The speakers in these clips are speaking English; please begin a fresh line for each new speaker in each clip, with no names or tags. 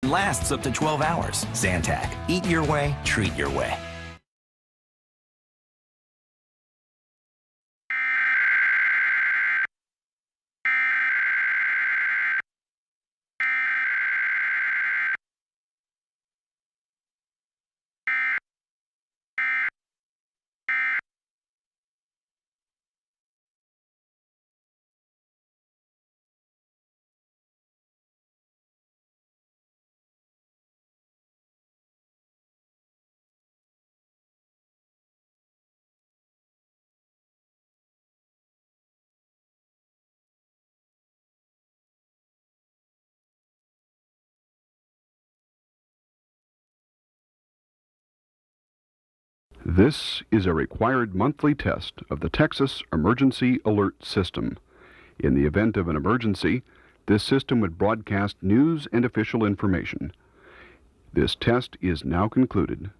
Lasts up to 12 hours. Zantac. Eat your way, treat your way.
This is a required monthly test of the Texas Emergency Alert System. In the event of an emergency, this system would broadcast news and official information. This test is now concluded.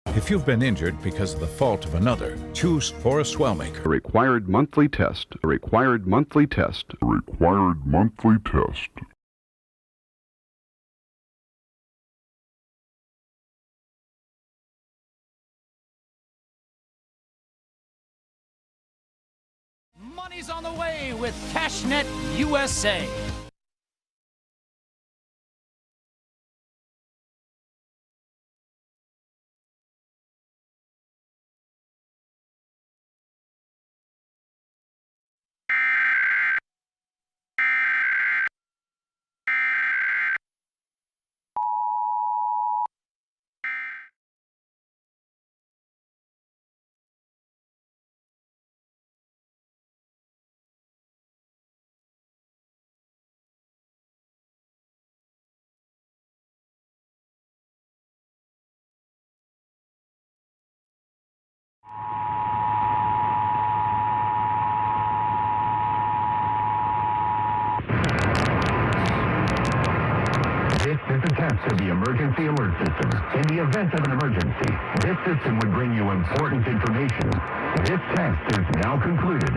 If you've been injured because of the fault of another, choose Forrest Wellmaker.
A required monthly test. A required monthly test. A required monthly test.
Money's on the way with CashNet USA.
This is a test of the emergency alert system. In the event of an emergency, this system would bring you important information. This test is now concluded.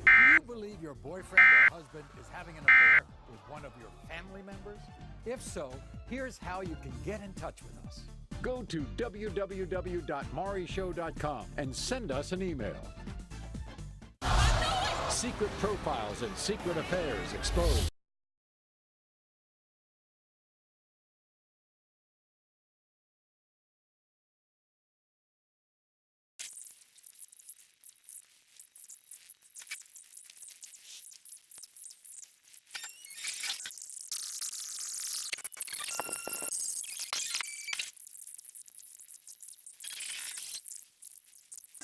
Do you believe your boyfriend or husband is having an affair with one of your family members? If so, here's how you can get in touch with us. Go to www.marishow.com and send us an email. Secret profiles and secret affairs exposed.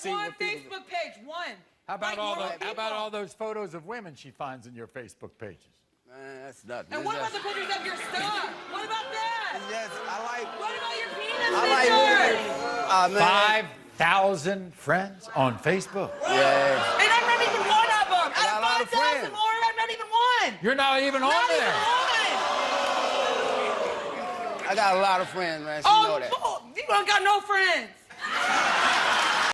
One Facebook page, one.
How about all those photos of women she finds in your Facebook pages?
Man, that's nothing.
And what about the pictures of your stuff? What about that?
Yes, I like.
What about your penis
I like.
5,000 friends on Facebook.
Yeah.
And I'm not even one of them.
I got a lot of
5,000
friends.
more, I'm not even one.
You're not even on
Not
there.
even one.
I got a lot of friends, man. She know that.
You don't got no friends.